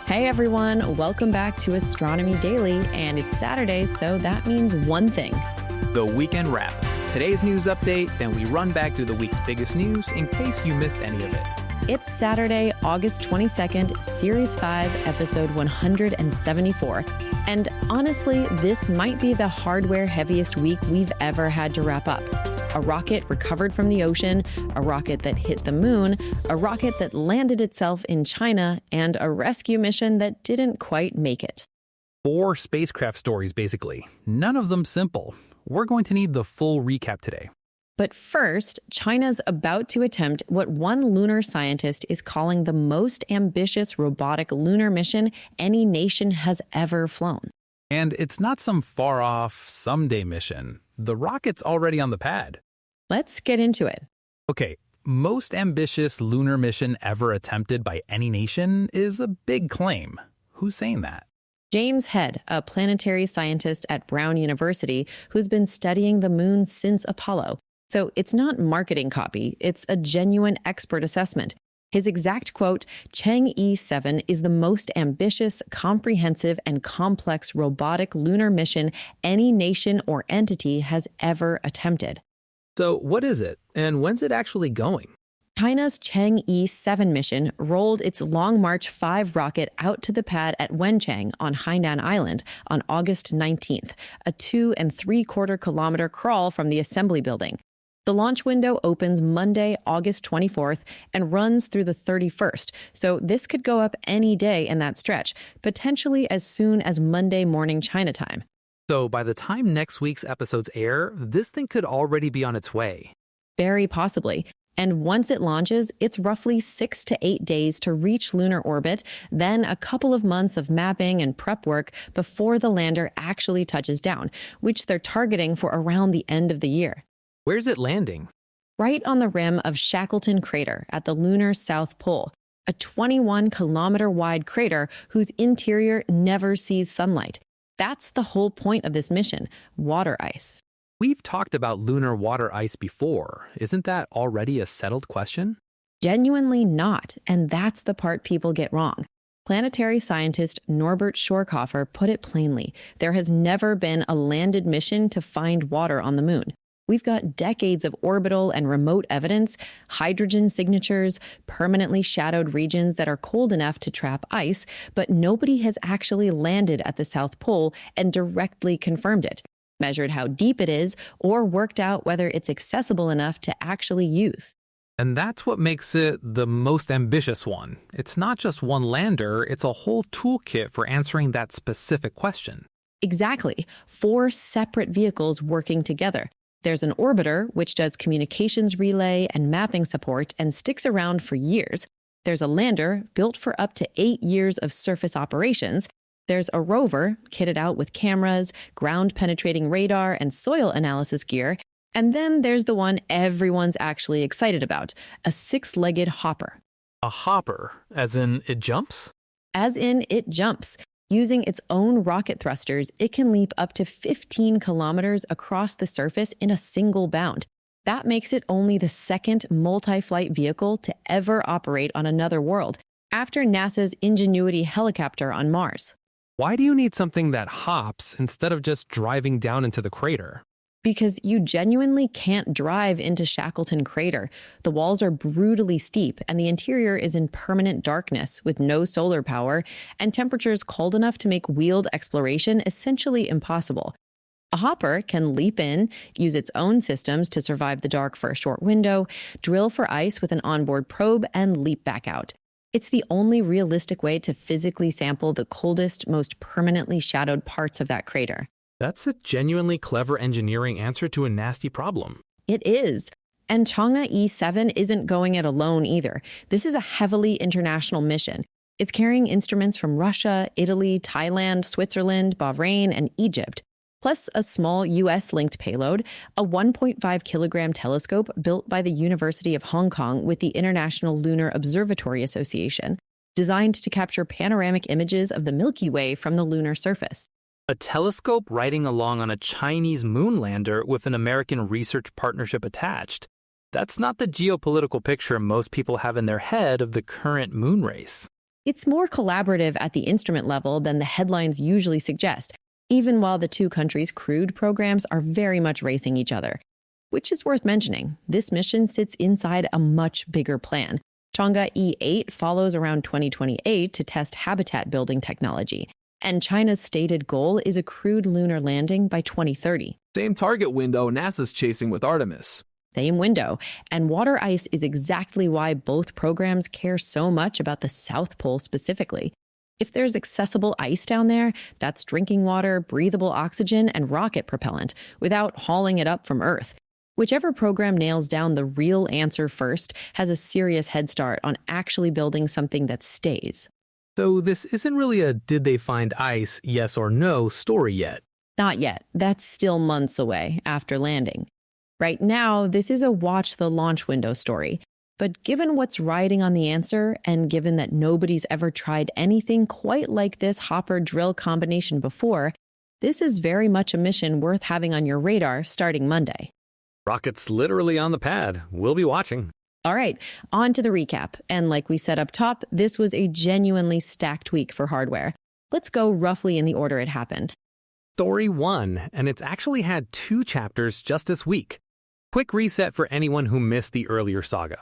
Hey everyone, welcome back to Astronomy Daily, and it's Saturday, so that means one thing. The weekend wrap. Today's news update, then we run back through the week's biggest news in case you missed any of it. It's Saturday, August 22nd, Series 5, Episode 174. And honestly, this might be the hardware-heaviest week we've ever had to wrap up. A rocket recovered from the ocean, a rocket that hit the moon, a rocket that landed itself in China, and a rescue mission that didn't quite make it. 4 spacecraft stories, basically. None of them simple. We're going to need the full recap today. But first, China's about to attempt what one lunar scientist is calling the most ambitious robotic lunar mission any nation has ever flown. And it's not some far-off, someday mission. The rocket's already on the pad. Let's get into it. Okay, most ambitious lunar mission ever attempted by any nation is a big claim. Who's saying that? James Head, a planetary scientist at Brown University who's been studying the moon since Apollo. So it's not marketing copy, it's a genuine expert assessment. His exact quote, Chang'e 7 is the most ambitious, comprehensive, and complex robotic lunar mission any nation or entity has ever attempted. So what is it, and when's it actually going? China's Chang'e 7 mission rolled its Long March 5 rocket out to the pad at Wenchang on Hainan Island on August 19th, a 2 3/4 kilometer crawl from the assembly building. The launch window opens Monday, August 24th, and runs through the 31st, so this could go up any day in that stretch, potentially as soon as Monday morning China time. So by the time next week's episodes air, this thing could already be on its way. Very possibly. And once it launches, it's roughly 6 to 8 days to reach lunar orbit, then a couple of months of mapping and prep work before the lander actually touches down, which they're targeting for around the end of the year. Where's it landing? Right on the rim of Shackleton Crater at the lunar South Pole, a 21-kilometer-wide crater whose interior never sees sunlight. That's the whole point of this mission, water ice. We've talked about lunar water ice before. Isn't that already a settled question? Genuinely not, and that's the part people get wrong. Planetary scientist Norbert Schorkhofer put it plainly. There has never been a landed mission to find water on the moon. We've got decades of orbital and remote evidence, hydrogen signatures, permanently shadowed regions that are cold enough to trap ice, but nobody has actually landed at the South Pole and directly confirmed it, measured how deep it is, or worked out whether it's accessible enough to actually use. And that's what makes it the most ambitious one. It's not just one lander, it's a whole toolkit for answering that specific question. Exactly. 4 separate vehicles working together. There's an orbiter, which does communications relay and mapping support and sticks around for years. There's a lander, built for up to 8 years of surface operations. There's a rover, kitted out with cameras, ground-penetrating radar, and soil analysis gear. And then there's the one everyone's actually excited about, a 6-legged hopper. A hopper, as in it jumps? As in it jumps. Using its own rocket thrusters, it can leap up to 15 kilometers across the surface in a single bound. That makes it only the second multi-flight vehicle to ever operate on another world, after NASA's Ingenuity helicopter on Mars. Why do you need something that hops instead of just driving down into the crater? Because you genuinely can't drive into Shackleton Crater. The walls are brutally steep, and the interior is in permanent darkness with no solar power and temperatures cold enough to make wheeled exploration essentially impossible. A hopper can leap in, use its own systems to survive the dark for a short window, drill for ice with an onboard probe, and leap back out. It's the only realistic way to physically sample the coldest, most permanently shadowed parts of that crater. That's a genuinely clever engineering answer to a nasty problem. It is. And Chang'e 7 isn't going it alone either. This is a heavily international mission. It's carrying instruments from Russia, Italy, Thailand, Switzerland, Bahrain, and Egypt, plus a small US-linked payload, a 1.5-kilogram telescope built by the University of Hong Kong with the International Lunar Observatory Association, designed to capture panoramic images of the Milky Way from the lunar surface. A telescope riding along on a Chinese moon lander with an American research partnership attached. That's not the geopolitical picture most people have in their head of the current moon race. It's more collaborative at the instrument level than the headlines usually suggest, even while the two countries' crewed programs are very much racing each other. Which is worth mentioning. This mission sits inside a much bigger plan. Chang'e E8 follows around 2028 to test habitat building technology. And China's stated goal is a crewed lunar landing by 2030. Same target window NASA's chasing with Artemis. Same window. And water ice is exactly why both programs care so much about the South Pole specifically. If there's accessible ice down there, that's drinking water, breathable oxygen, and rocket propellant, without hauling it up from Earth. Whichever program nails down the real answer first has a serious head start on actually building something that stays. So this isn't really a did they find ice, yes or no story yet. Not yet. That's still months away after landing. Right now, this is a watch the launch window story. But given what's riding on the answer, and given that nobody's ever tried anything quite like this hopper-drill combination before, this is very much a mission worth having on your radar starting Monday. Rocket's literally on the pad. We'll be watching. All right, on to the recap. And like we said up top, this was a genuinely stacked week for hardware. Let's go roughly in the order it happened. Story 1, and it's actually had 2 chapters just this week. Quick reset for anyone who missed the earlier saga.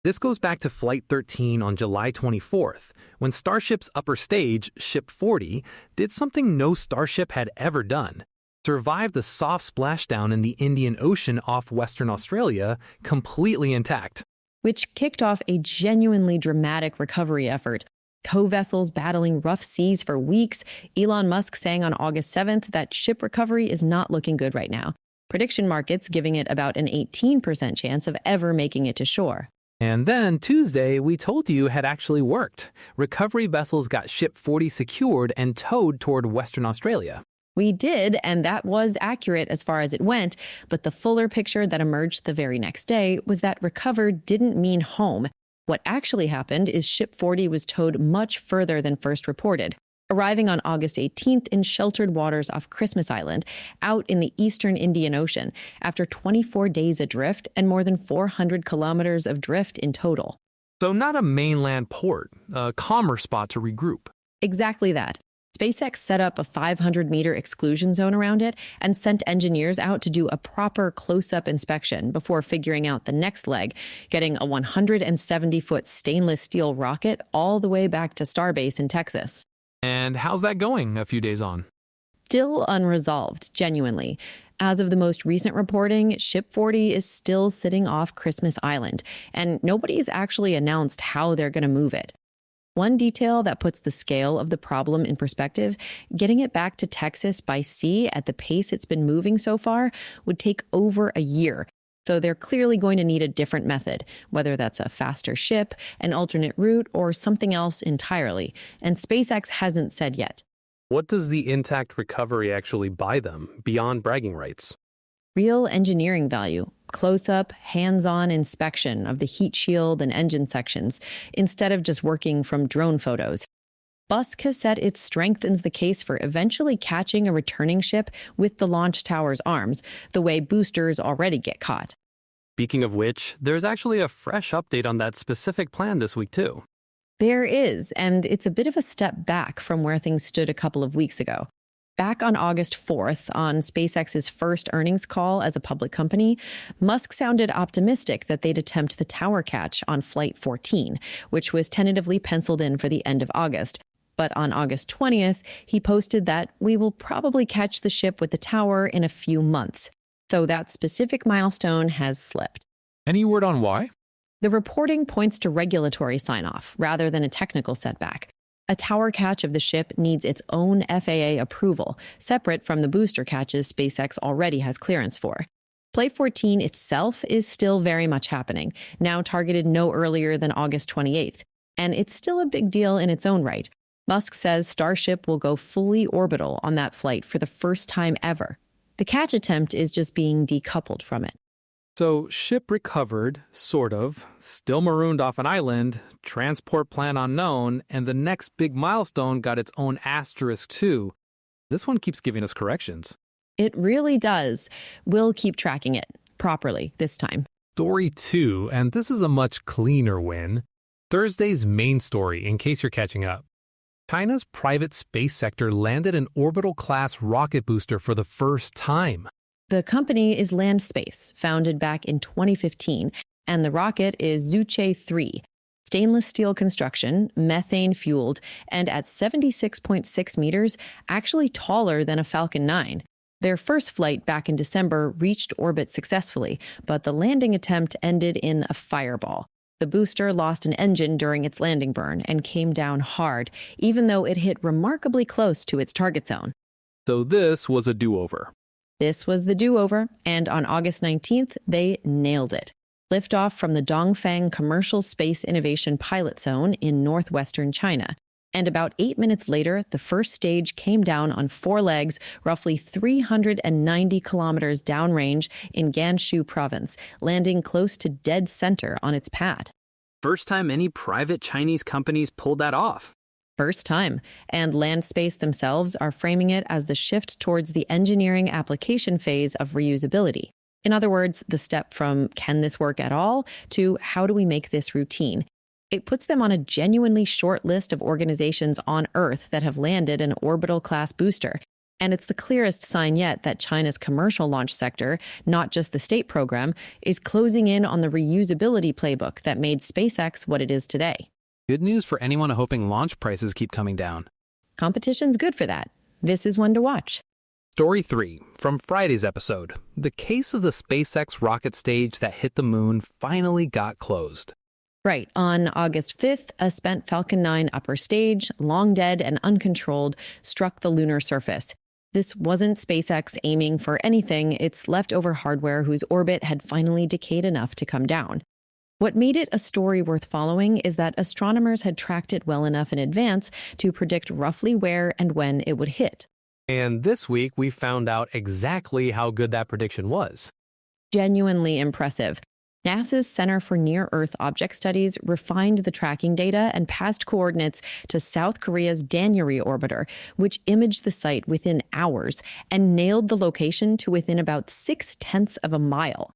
This goes back to Flight 13 on July 24th, when Starship's upper stage, Ship 40, did something no Starship had ever done. Survived the soft splashdown in the Indian Ocean off Western Australia completely intact. Which kicked off a genuinely dramatic recovery effort. Co-vessels battling rough seas for weeks, Elon Musk saying on August 7th that ship recovery is not looking good right now. Prediction markets giving it about an 18% chance of ever making it to shore. And then Tuesday, we told you had actually worked. Recovery vessels got Ship 40 secured and towed toward Western Australia. We did, and that was accurate as far as it went, but the fuller picture that emerged the very next day was that recovered didn't mean home. What actually happened is Ship 40 was towed much further than first reported, arriving on August 18th in sheltered waters off Christmas Island, out in the eastern Indian Ocean, after 24 days adrift and more than 400 kilometers of drift in total. So not a mainland port, a calmer spot to regroup. Exactly that. SpaceX set up a 500-meter exclusion zone around it and sent engineers out to do a proper close-up inspection before figuring out the next leg, getting a 170-foot stainless steel rocket all the way back to Starbase in Texas. And how's that going a few days on? Still unresolved, genuinely. As of the most recent reporting, Ship 40 is still sitting off Christmas Island, and nobody's actually announced how they're going to move it. One detail that puts the scale of the problem in perspective, getting it back to Texas by sea at the pace it's been moving so far would take over a year. So they're clearly going to need a different method, whether that's a faster ship, an alternate route, or something else entirely. And SpaceX hasn't said yet. What does the intact recovery actually buy them, beyond bragging rights? Real engineering value. Close-up, hands-on inspection of the heat shield and engine sections, instead of just working from drone photos. Musk has said it strengthens the case for eventually catching a returning ship with the launch tower's arms, the way boosters already get caught. Speaking of which, there's actually a fresh update on that specific plan this week too. There is, and it's a bit of a step back from where things stood a couple of weeks ago. Back on August 4th, on SpaceX's first earnings call as a public company, Musk sounded optimistic that they'd attempt the tower catch on Flight 14, which was tentatively penciled in for the end of August. But on August 20th, he posted that we will probably catch the ship with the tower in a few months. So that specific milestone has slipped. Any word on why? The reporting points to regulatory sign-off rather than a technical setback. A tower catch of the ship needs its own FAA approval, separate from the booster catches SpaceX already has clearance for. Flight 14 itself is still very much happening, now targeted no earlier than August 28th. And it's still a big deal in its own right. Musk says Starship will go fully orbital on that flight for the first time ever. The catch attempt is just being decoupled from it. So, ship recovered, sort of, still marooned off an island, transport plan unknown, and the next big milestone got its own asterisk too. This one keeps giving us corrections. It really does. We'll keep tracking it properly this time. Story 2, and this is a much cleaner win. Thursday's main story, in case you're catching up. China's private space sector landed an orbital-class rocket booster for the first time. The company is Land Space, founded back in 2015, and the rocket is Zhuche 3. Stainless steel construction, methane-fueled, and at 76.6 meters, actually taller than a Falcon 9. Their first flight back in December reached orbit successfully, but the landing attempt ended in a fireball. The booster lost an engine during its landing burn and came down hard, even though it hit remarkably close to its target zone. So this was a do-over. This was the do-over, and on August 19th, they nailed it. Liftoff from the Dongfang Commercial Space Innovation Pilot Zone in northwestern China. And about 8 minutes later, the first stage came down on 4 legs, roughly 390 kilometers downrange in Gansu province, landing close to dead center on its pad. First time any private Chinese companies pulled that off. First time. And Land Space themselves are framing it as the shift towards the engineering application phase of reusability. In other words, the step from can this work at all to how do we make this routine? It puts them on a genuinely short list of organizations on Earth that have landed an orbital-class booster. And it's the clearest sign yet that China's commercial launch sector, not just the state program, is closing in on the reusability playbook that made SpaceX what it is today. Good news for anyone hoping launch prices keep coming down. Competition's good for that. This is one to watch. Story 3, from Friday's episode. The case of the SpaceX rocket stage that hit the moon finally got closed. Right. On August 5th, a spent Falcon 9 upper stage, long dead and uncontrolled, struck the lunar surface. This wasn't SpaceX aiming for anything. It's leftover hardware whose orbit had finally decayed enough to come down. What made it a story worth following is that astronomers had tracked it well enough in advance to predict roughly where and when it would hit. And this week, we found out exactly how good that prediction was. Genuinely impressive. NASA's Center for Near-Earth Object Studies refined the tracking data and passed coordinates to South Korea's Danuri orbiter, which imaged the site within hours and nailed the location to within about 0.6 of a mile.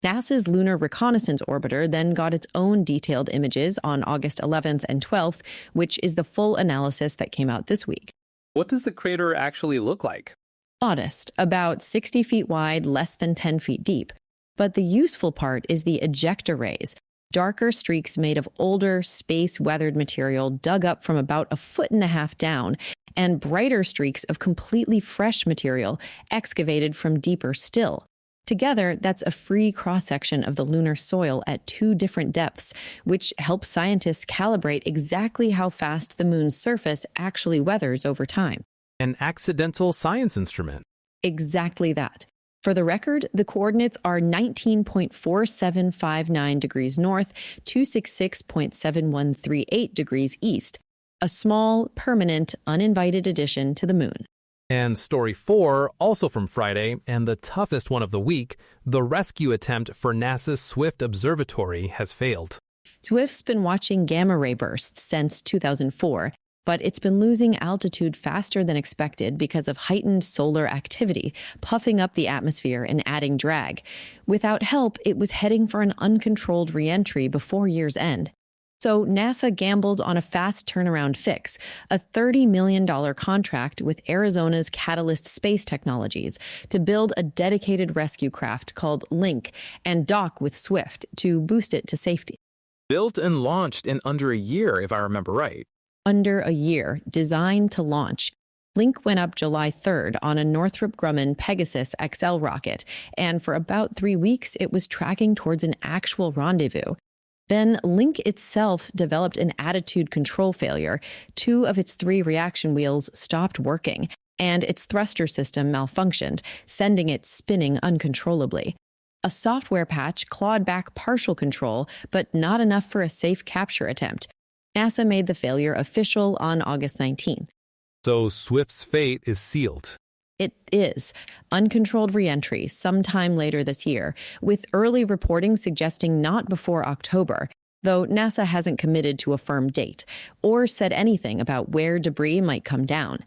NASA's Lunar Reconnaissance Orbiter then got its own detailed images on August 11th and 12th, which is the full analysis that came out this week. What does the crater actually look like? Modest, about 60 feet wide, less than 10 feet deep. But the useful part is the ejecta rays, darker streaks made of older, space-weathered material dug up from about 1.5 feet down, and brighter streaks of completely fresh material excavated from deeper still. Together, that's a free cross-section of the lunar soil at 2 different depths, which helps scientists calibrate exactly how fast the moon's surface actually weathers over time. An accidental science instrument. Exactly that. For the record, the coordinates are 19.4759 degrees north, 266.7138 degrees east, a small, permanent, uninvited addition to the moon. And story 4, also from Friday, and the toughest one of the week, the rescue attempt for NASA's Swift Observatory has failed. Swift's been watching gamma ray bursts since 2004, but it's been losing altitude faster than expected because of heightened solar activity, puffing up the atmosphere and adding drag. Without help, it was heading for an uncontrolled re-entry before year's end. So NASA gambled on a fast turnaround fix, a $30 million contract with Arizona's Catalyst Space Technologies to build a dedicated rescue craft called Link and dock with Swift to boost it to safety. Built and launched in under a year, if I remember right. Under a year, designed to launch. Link went up July 3rd on a Northrop Grumman Pegasus XL rocket, and for about 3 weeks, it was tracking towards an actual rendezvous. Then Link itself developed an attitude control failure. 2 of its 3 reaction wheels stopped working, and its thruster system malfunctioned, sending it spinning uncontrollably. A software patch clawed back partial control, but not enough for a safe capture attempt. NASA made the failure official on August 19th. So Swift's fate is sealed. It is. Uncontrolled re-entry sometime later this year, with early reporting suggesting not before October, though NASA hasn't committed to a firm date or said anything about where debris might come down.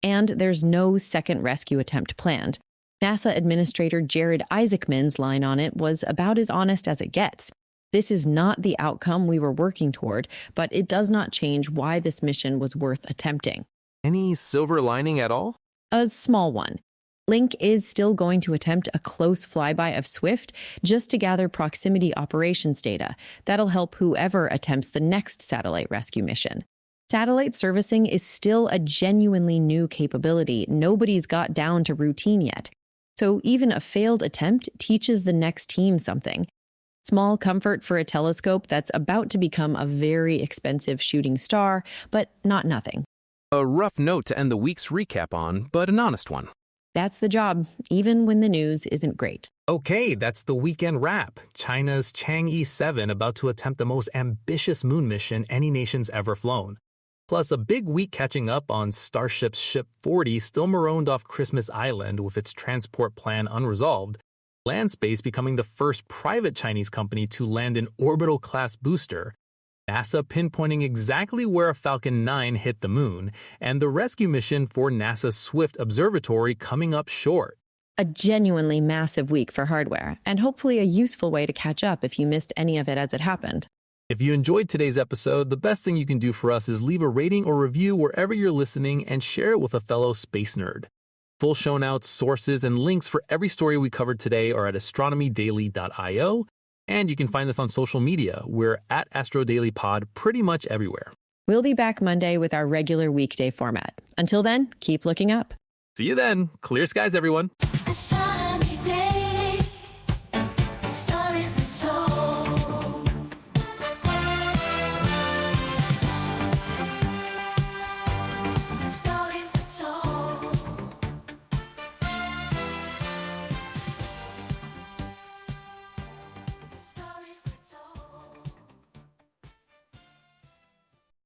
And there's no second rescue attempt planned. NASA Administrator Jared Isaacman's line on it was about as honest as it gets. This is not the outcome we were working toward, but it does not change why this mission was worth attempting. Any silver lining at all? A small one. Link is still going to attempt a close flyby of Swift just to gather proximity operations data. That'll help whoever attempts the next satellite rescue mission. Satellite servicing is still a genuinely new capability nobody's got down to routine yet. So even a failed attempt teaches the next team something. Small comfort for a telescope that's about to become a very expensive shooting star, but not nothing. A rough note to end the week's recap on, but an honest one. That's the job, even when the news isn't great. Okay, that's the weekend wrap. China's Chang'e 7 about to attempt the most ambitious moon mission any nation's ever flown. Plus a big week catching up on Starship's Ship 40 still marooned off Christmas Island with its transport plan unresolved. Landspace becoming the first private Chinese company to land an orbital-class booster, NASA pinpointing exactly where a Falcon 9 hit the moon, and the rescue mission for NASA's Swift Observatory coming up short. A genuinely massive week for hardware, and hopefully a useful way to catch up if you missed any of it as it happened. If you enjoyed today's episode, the best thing you can do for us is leave a rating or review wherever you're listening and share it with a fellow space nerd. Full show notes, sources, and links for every story we covered today are at astronomydaily.io, and you can find us on social media. We're at AstroDailyPod pretty much everywhere. We'll be back Monday with our regular weekday format. Until then, keep looking up. See you then. Clear skies, everyone.